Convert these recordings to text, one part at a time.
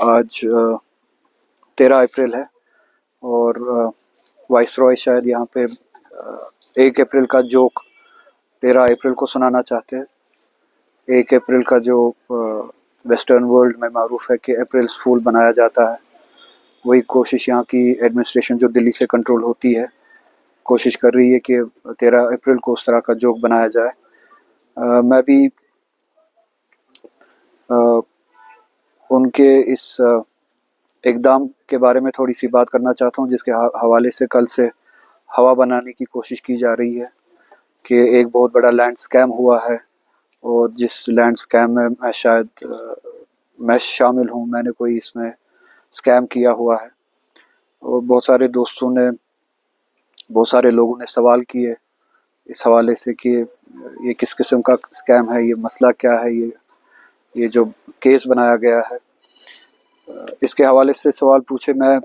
آج 13 اپریل ہے اور وائس رائے شاید یہاں پہ 1 اپریل کا جوک 13 اپریل کو سنانا چاہتے ہیں۔ 1 اپریل کا جو ویسٹرن ورلڈ میں معروف ہے کہ اپریل فول بنایا جاتا ہے، وہی کوشش یہاں کی ایڈمنسٹریشن جو دلی سے کنٹرول ہوتی ہے کوشش کر رہی ہے کہ 13 اپریل کو اس طرح کا جوک بنایا جائے۔ میں بھی ان کے اس اقدام کے بارے میں تھوڑی سی بات کرنا چاہتا ہوں، جس کے حوالے سے کل سے ہوا بنانے کی کوشش کی جا رہی ہے کہ ایک بہت بڑا لینڈ سکیم ہوا ہے، اور جس لینڈ سکیم میں میں شامل ہوں، میں نے کوئی اس میں سکیم کیا ہوا ہے، اور بہت سارے دوستوں نے، بہت سارے لوگوں نے سوال کیے اس حوالے سے کہ یہ کس قسم کا سکیم ہے، یہ مسئلہ کیا ہے، یہ جو کیس بنایا گیا ہے اس کے حوالے سے سوال پوچھے۔ میں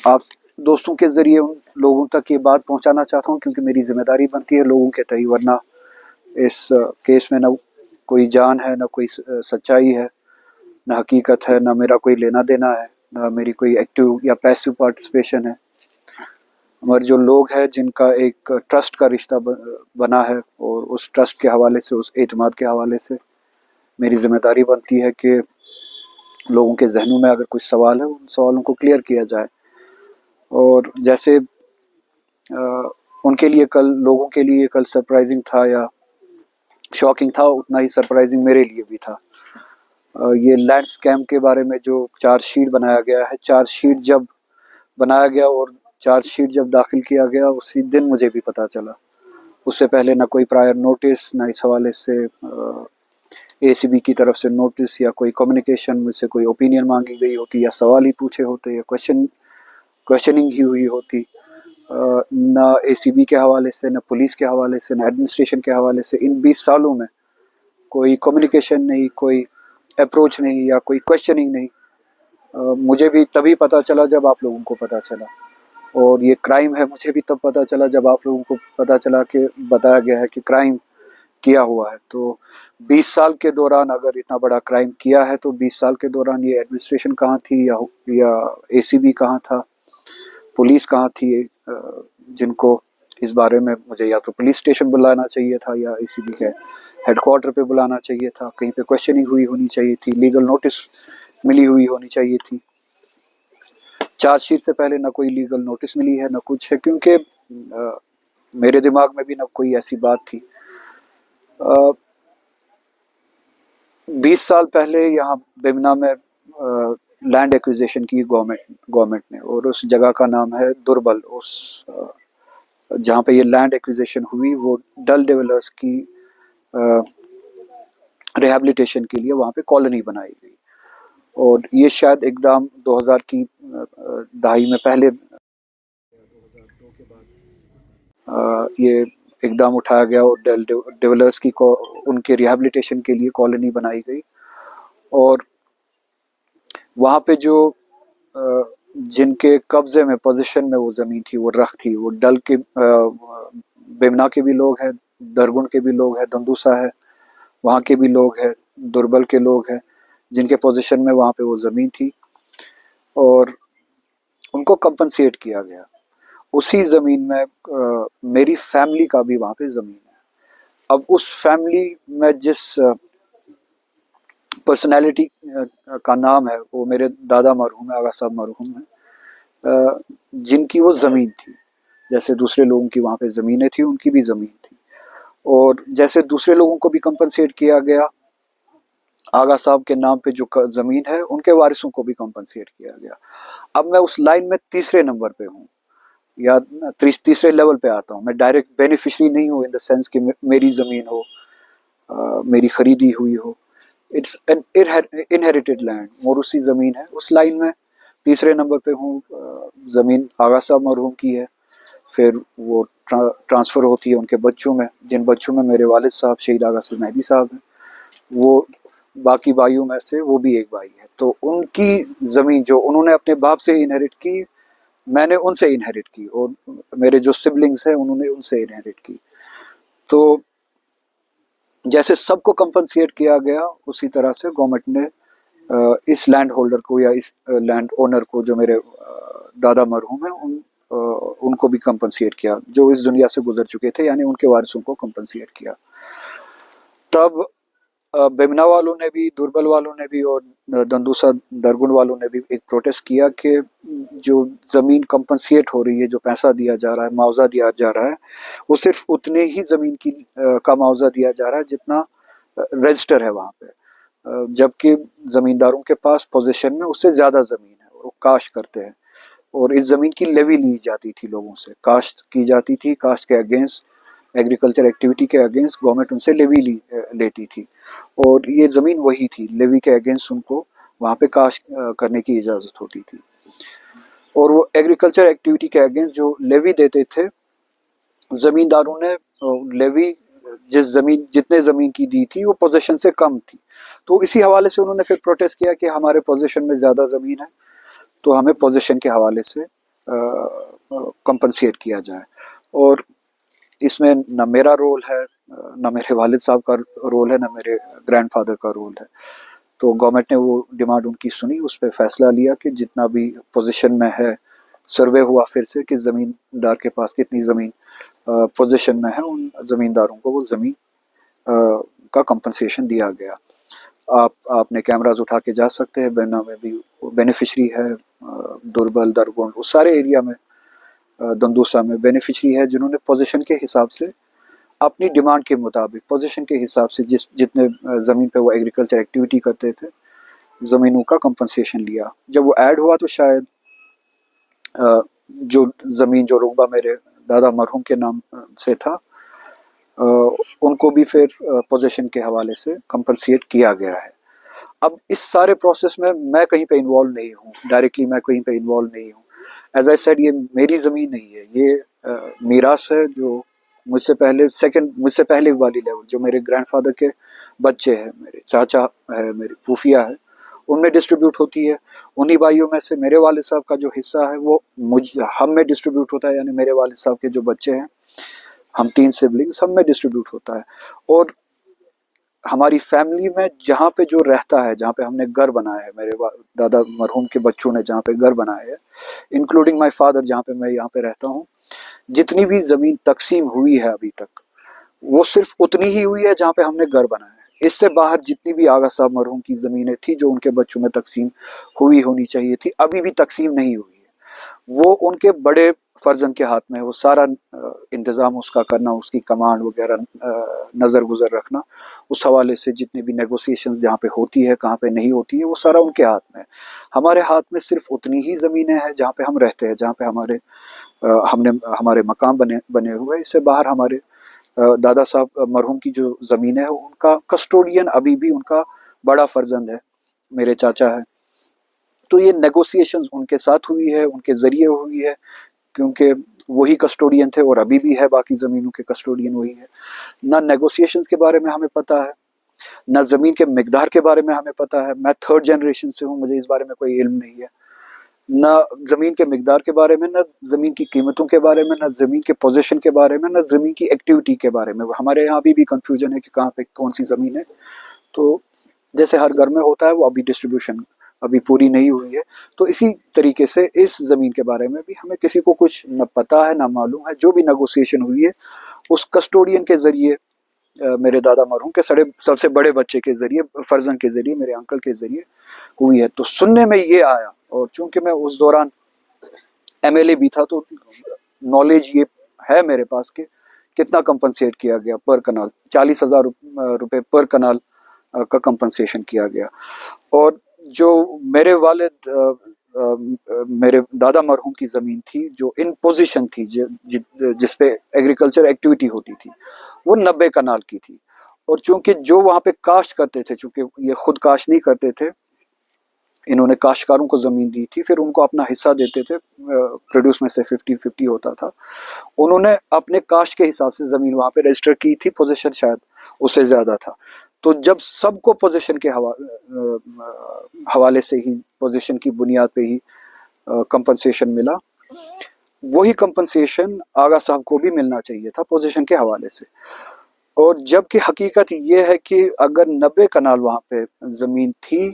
آپ دوستوں کے ذریعے ان لوگوں تک یہ بات پہنچانا چاہتا ہوں، کیونکہ میری ذمہ داری بنتی ہے لوگوں کے تئیں، ورنہ اس کیس میں نہ کوئی جان ہے، نہ کوئی سچائی ہے، نہ حقیقت ہے، نہ میرا کوئی لینا دینا ہے، نہ میری کوئی ایکٹیو یا پیسو پارٹیسپیشن ہے۔ ہمارے جو لوگ ہیں جن کا ایک ٹرسٹ کا رشتہ بنا ہے، اور اس ٹرسٹ کے حوالے سے، اس اعتماد کے حوالے سے میری ذمہ داری بنتی ہے کہ لوگوں کے ذہنوں میں اگر کچھ سوال ہے ان سوالوں کو کلیئر کیا جائے۔ اور جیسے ان کے لیے کل، لوگوں کے لیے کل سرپرائزنگ تھا یا شاکنگ تھا، اتنا ہی سرپرائزنگ میرے لیے بھی تھا۔ یہ لینڈ سکیم کے بارے میں جو چارج شیٹ بنایا گیا ہے، چارج شیٹ جب بنایا گیا اور چارج شیٹ جب داخل کیا گیا، اسی دن مجھے بھی پتہ چلا۔ اس سے پہلے نہ کوئی پرائر نوٹس، نہ اس حوالے سے ACB کی طرف سے نوٹس یا کوئی کمیونیکیشن، مجھ سے کوئی اوپینین مانگی گئی ہوتی، یا سوال ہی پوچھے ہوتے، یا کویشچننگ ہی ہوئی ہوتی۔ نہ ACB کے حوالے سے، نہ پولیس کے حوالے سے، نہ ایڈمنسٹریشن کے حوالے سے ان 20 سالوں میں کوئی کمیونیکیشن نہیں، کوئی اپروچ نہیں، یا کوئی کویشچننگ نہیں۔ مجھے بھی تبھی پتہ چلا جب آپ لوگوں کو پتہ چلا، اور یہ کرائم ہے مجھے بھی تب پتہ چلا جب آپ لوگوں کو پتہ چلا کہ بتایا گیا ہے کہ کرائم کیا ہوا ہے۔ تو 20 سال کے دوران اگر اتنا بڑا کرائم کیا ہے، تو 20 سال کے دوران یہ ایڈمنسٹریشن کہاں تھی، یا ACB کہاں تھا، پولیس کہاں تھی، جن کو اس بارے میں مجھے یا تو پولیس اسٹیشن بلانا چاہیے تھا، یا ACB کے ہیڈ کوارٹر پہ بلانا چاہیے تھا، کہیں پہ کویشچننگ ہوئی ہونی چاہیے تھی، لیگل نوٹس ملی ہوئی ہونی چاہیے تھی۔ چارج شیٹ سے پہلے نہ کوئی لیگل نوٹس ملی ہے، نہ کچھ ہے، کیونکہ میرے دماغ میں بھی نہ کوئی ایسی بات تھی۔ 20 سال پہلے یہاں بیمنا میں لینڈ ایکویزیشن کی گورنمنٹ نے، اور اس جگہ کا نام ہے دربل۔ اس جہاں پہ یہ لینڈ ایکویزیشن ہوئی، وہ ڈل ڈیولرز کی ریہیبلیٹیشن کے لیے وہاں پہ کالونی بنائی گئی، اور یہ شاید اقدام 2000 کی دہائی میں پہلے 2002 کے بعد یہ اقدام اٹھایا گیا، اور ڈل ڈیولرز کی ان کے ریہیبلیٹیشن کے لیے کالونی بنائی گئی۔ اور وہاں پہ جو جن کے قبضے میں، پوزیشن میں وہ زمین تھی، وہ رخ تھی، وہ ڈل کے بیمنا کے بھی لوگ ہیں، درگن کے بھی لوگ ہیں، دندوسا ہے وہاں کے بھی لوگ ہیں، دربل کے لوگ ہیں، جن کے پوزیشن میں وہاں پہ وہ زمین تھی، اور ان کو کمپنسیٹ کیا گیا۔ اسی زمین میں میری فیملی کا بھی وہاں پہ زمین ہے۔ اب اس فیملی میں جس پرسنالٹی کا نام ہے، وہ میرے دادا مرحوم ہے، آغا صاحب مرحوم ہیں، جن کی وہ زمین تھی، جیسے دوسرے لوگوں کی وہاں پہ زمینیں تھیں، ان کی بھی زمین تھی، اور جیسے دوسرے لوگوں کو بھی کمپنسیٹ کیا گیا، آغا صاحب کے نام پہ جو زمین ہے ان کے وارثوں کو بھی کمپنسیٹ کیا گیا۔ اب میں اس لائن میں تیسرے نمبر پہ ہوں، یا تیسرے لیول پہ آتا ہوں۔ میں ڈائریکٹ بینیفیشری نہیں ہوں، ان دا سینس کہ میری زمین ہو، میری خریدی ہوئی ہو۔ اٹس این انہیریٹڈ لینڈ، موروثی زمین ہے۔ اس لائن میں تیسرے نمبر پہ ہوں۔ زمین آغا صاحب مرحوم کی ہے، پھر وہ ٹرانسفر ہوتی ہے ان کے بچوں میں، جن بچوں میں میرے والد صاحب شہید آغا صاحب مہدی صاحب ہیں، وہ باقی بھائیوں میں سے وہ بھی ایک بھائی ہے۔ تو ان کی زمین جو انہوں نے اپنے باپ سے انہیریٹ کی، میں نے ان سے انہیریٹ کی، اور میرے جو سبلنگز ہیں انہوں نے ان سے انہیریٹ کی۔ تو جیسے سب کو کمپنسیٹ کیا گیا، اسی طرح سے گورنمنٹ نے اس لینڈ ہولڈر کو یا اس لینڈ اونر کو جو میرے دادا مرحوم ہیں ان کو بھی کمپنسیٹ کیا، جو اس دنیا سے گزر چکے تھے، یعنی ان کے وارثوں کو کمپنسیٹ کیا۔ تب بیمنا والوں نے بھی، دوربل والوں نے بھی اور دندوسا درگن والوں نے بھی ایک پروٹیسٹ کیا کہ جو زمین کمپنسیٹ ہو رہی ہے، جو پیسہ دیا جا رہا ہے، معاوضہ دیا جا رہا ہے، وہ صرف اتنے ہی زمین کی کا معاوضہ دیا جا رہا ہے جتنا رجسٹر ہے وہاں پہ، جبکہ زمینداروں کے پاس پوزیشن میں اس سے زیادہ زمین ہے، وہ کاشت کرتے ہیں، اور اس زمین کی لیوی لی جاتی تھی لوگوں سے، کاشت کی جاتی تھی، کاشت کے اگینسٹ، ایگریکلچر ایکٹیویٹی کے اگینسٹ گورنمنٹ ان سے لیوی لیتی تھی، اور یہ زمین وہی تھی، لیوی کے اگینسٹ ان کو وہاں پہ کاشت کرنے کی اجازت ہوتی تھی، اور وہ ایگریکلچر ایکٹیویٹی کے اگینسٹ جو لیوی دیتے تھے زمینداروں نے، لیوی جتنے زمین کی دی تھی وہ پوزیشن سے کم تھی، تو اسی حوالے سے انہوں نے پھر پروٹیسٹ کیا کہ ہمارے پوزیشن میں زیادہ زمین ہے تو ہمیں پوزیشن کے حوالے سے کمپنسیٹ کیا جائے، اور اس میں نہ میرا رول ہے، نہ میرے والد صاحب کا رول ہے، نہ میرے گرینڈ فادر کا رول ہے۔ تو گورنمنٹ نے وہ ڈیمانڈ ان کی سنی، اس پہ فیصلہ لیا کہ جتنا بھی پوزیشن میں ہے، سروے ہوا پھر سے کہ زمیندار کے پاس کتنی زمین پوزیشن میں ہے، ان زمینداروں کو وہ زمین کا کمپنسیشن دیا گیا۔ آپ نے کیمراز اٹھا کے جا سکتے ہیں، بینا میں بھی بینیفیشری ہے، دوربل، درگن، اس سارے ایریا میں، دندوسا میں بینیفیشری ہے جنہوں نے پوزیشن کے حساب سے اپنی ڈیمانڈ کے مطابق پوزیشن کے حساب سے جتنے زمین پہ وہ ایگریکلچر ایکٹیویٹی کرتے تھے زمینوں کا کمپنسیشن لیا۔ جب وہ ایڈ ہوا تو شاید جو زمین، جو رقبہ میرے دادا مرحوم کے نام سے تھا، ان کو بھی پھر پوزیشن کے حوالے سے کمپنسیٹ کیا گیا ہے۔ اب اس سارے پروسیس میں کہیں پہ انوالو نہیں ہوں، ڈائریکٹلی میں کہیں پہ انوالو نہیں ہوں۔ ایز آئی سیڈ، یہ میری زمین نہیں ہے، یہ میراث ہے جو مجھ سے پہلے والی لیول، جو میرے گرینڈ فادر کے بچے ہیں، میرے چاچا ہے، میری پھوفیا ہے، ان میں ڈسٹریبیوٹ ہوتی ہے۔ انہی بھائیوں میں سے میرے والد صاحب کا جو حصہ ہے وہ ہم میں ڈسٹریبیوٹ ہوتا ہے، یعنی میرے والد صاحب کے جو بچے ہیں، ہم 3 سبلنگز، ہم میں ڈسٹریبیوٹ ہوتا ہے، اور ہماری فیملی میں جہاں پہ جو رہتا ہے، جہاں پہ ہم نے گھر بنایا ہے، میرے دادا مرحوم کے بچوں نے جہاں پہ گھر بنایا ہے، انکلوڈنگ مائی فادر، جہاں پہ میں یہاں پہ رہتا ہوں، جتنی بھی زمین تقسیم ہوئی ہے ابھی تک، وہ صرف اتنی ہی ہوئی ہے جہاں پہ ہم نے گھر بنایا ہے۔ اس سے باہر جتنی بھی آغا صاحب مرحوم کی زمینیں تھی جو ان کے بچوں میں تقسیم ہونی چاہیے تھی، ابھی بھی تقسیم نہیں ہوئی ہے، وہ ان کے بڑے فرزند کے ہاتھ میں ہے، وہ سارا انتظام اس کا کرنا، اس کی کمانڈ وغیرہ، نظر گزر رکھنا، اس حوالے سے جتنی بھی نیگوسیشنز جہاں پہ ہوتی ہے، کہاں پہ نہیں ہوتی ہے، وہ سارا ان کے ہاتھ میں ہے۔ ہمارے ہاتھ میں صرف اتنی ہی زمینیں ہیں جہاں پہ ہم رہتے ہیں، جہاں پہ ہمارے مقام بنے ہوئے، اس سے باہر ہمارے دادا صاحب مرحوم کی جو زمین ہے ان کا کسٹوڈین ابھی بھی ان کا بڑا فرزند ہے، میرے چاچا ہے۔ تو یہ نیگوسیشنز ان کے ساتھ ہوئی ہے، ان کے ذریعے ہوئی ہے، کیونکہ وہی کسٹوڈین تھے اور ابھی بھی ہے، باقی زمینوں کے کسٹوڈین وہی ہے۔ نہ نیگوسیشنز کے بارے میں ہمیں پتہ ہے، نہ زمین کے مقدار کے بارے میں ہمیں پتہ ہے۔ میں 3rd جنریشن سے ہوں، مجھے اس بارے میں کوئی علم نہیں ہے، نہ زمین کے مقدار کے بارے میں، نہ زمین کی قیمتوں کے بارے میں، نہ زمین کے پوزیشن کے بارے میں، نہ زمین کی ایکٹیویٹی کے بارے میں۔ ہمارے یہاں ابھی بھی کنفیوژن ہے کہ کہاں پہ کون سی زمین ہے، تو جیسے ہر گھر میں ہوتا ہے، وہ ابھی ڈسٹریبیوشن ابھی پوری نہیں ہوئی ہے، تو اسی طریقے سے اس زمین کے بارے میں بھی ہمیں کسی کو کچھ نہ پتہ ہے، نہ معلوم ہے۔ جو بھی نیگوسیشن ہوئی ہے اس کسٹوڈین کے ذریعے، میرے دادا مرحوم کے سب سے بڑے بچے کے ذریعے، فرزند کے ذریعے، میرے انکل کے ذریعے ہوئی ہے۔ تو سننے میں یہ آیا، اور چونکہ میں اس دوران MLA بھی تھا، تو نالج یہ ہے میرے پاس کہ کتنا کمپنسیٹ کیا گیا پر کنال، 40,000 روپے پر کنال کا کمپنسیشن کیا گیا۔ اور جو میرے والد، میرے دادا مرحوم کی زمین تھی جو ان پوزیشن تھی، جس پہ ایگریکلچر ایکٹیویٹی ہوتی تھی، وہ 90 کنال کی تھی، اور چونکہ جو وہاں پہ کاشت کرتے تھے، چونکہ یہ خود کاشت نہیں کرتے تھے، انہوں نے کاشتکاروں کو زمین دی تھی، پھر ان کو اپنا حصہ دیتے تھے، پروڈیوس میں سے 50-50 ہوتا تھا۔ انہوں نے اپنے کاشت کے حساب سے زمین وہاں پہ رجسٹر کی تھی، پوزیشن شاید اس سے زیادہ تھا۔ تو جب سب کو پوزیشن کے حوالے سے ہی، پوزیشن کی بنیاد پہ ہی کمپنسیشن ملا، وہی کمپنسیشن آغا صاحب کو بھی ملنا چاہیے تھا پوزیشن کے حوالے سے۔ اور جب کہ حقیقت یہ ہے کہ اگر 90 کنال وہاں پہ زمین تھی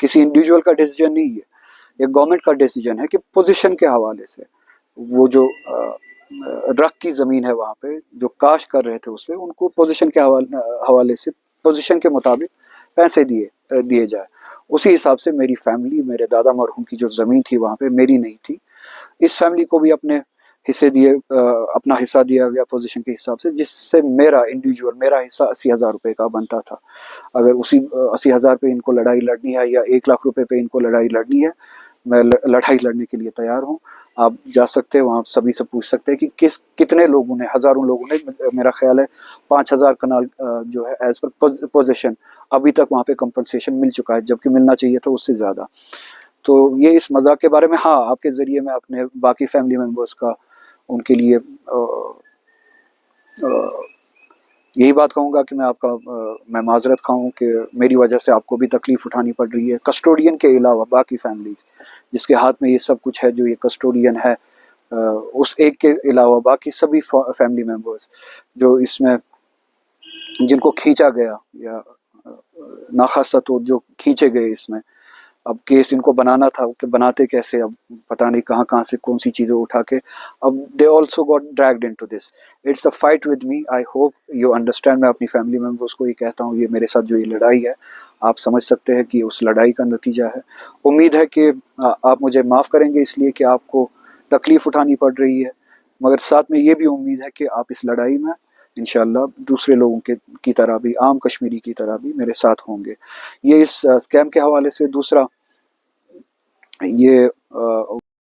کسی انڈیویجول کا ڈیسیجن نہیں ہے، یہ گورنمنٹ کا ڈیسیجن ہے کہ پوزیشن کے حوالے سے وہ جو رق کی زمین ہے وہاں پہ جو کاشت کر رہے تھے اس پہ ان کو پوزیشن کے حوالے سے پوزیشن کے مطابق پیسے دیے جائے. اسی حساب سے میری فیملی، میرے دادا مرحوم کی جو زمین تھی وہاں پہ میری نہیں تھی، اس فیملی کو بھی اپنے اپنا حصہ دیا گیا پوزیشن کے حساب سے، جس سے میرا حصہ 80,000 روپے کا بنتا تھا. اگر اسی 80,000 پہ ان کو لڑائی لڑنی ہے یا 1,00,000 روپے پہ ان کو لڑائی لڑنی ہے، میں لڑائی لڑنے کے لیے تیار ہوں. آپ جا سکتے ہیں وہاں، سبھی سے پوچھ سکتے ہیں کہ کتنے لوگوں نے، ہزاروں لوگوں نے، میرا خیال ہے 5,000 کنال جو ہے ایز پر پوزیشن ابھی تک وہاں پہ کمپنسیشن مل چکا ہے، جبکہ ملنا چاہیے تھا اس سے زیادہ. تو یہ اس مذاق کے بارے میں. ہاں، آپ کے ذریعے میں اپنے باقی فیملی ممبرس کا ان کے لیے یہی بات کہوں گا کہ میں معذرت کھاؤں کہ میری وجہ سے آپ کو بھی تکلیف اٹھانی پڑ رہی ہے. کسٹوڈین کے علاوہ باقی فیملیز جس کے ہاتھ میں یہ سب کچھ ہے، جو یہ کسٹوڈین ہے، اس ایک کے علاوہ باقی سبھی فیملی ممبرس جو اس میں جن کو کھینچا گیا یا ناخواستہ طور جو کھینچے گئے اس میں. اب کیس ان کو بنانا تھا کہ بناتے کیسے، اب پتہ نہیں کہاں سے کون سی چیزیں اٹھا کے. اب they also got dragged into this. It's a fight with me. I hope you understand. میں اپنی فیملی ممبرس کو یہ کہتا ہوں، یہ میرے ساتھ جو یہ لڑائی ہے، آپ سمجھ سکتے ہیں کہ اس لڑائی کا نتیجہ ہے. امید ہے کہ آپ مجھے معاف کریں گے اس لیے کہ آپ کو تکلیف اٹھانی پڑ رہی ہے، مگر ساتھ میں یہ بھی امید ہے کہ آپ اس لڑائی میں انشاءاللہ دوسرے لوگوں کی طرح بھی، عام کشمیری کی طرح بھی میرے ساتھ ہوں گے. یہ اس اسکیم کے حوالے سے. دوسرا یہ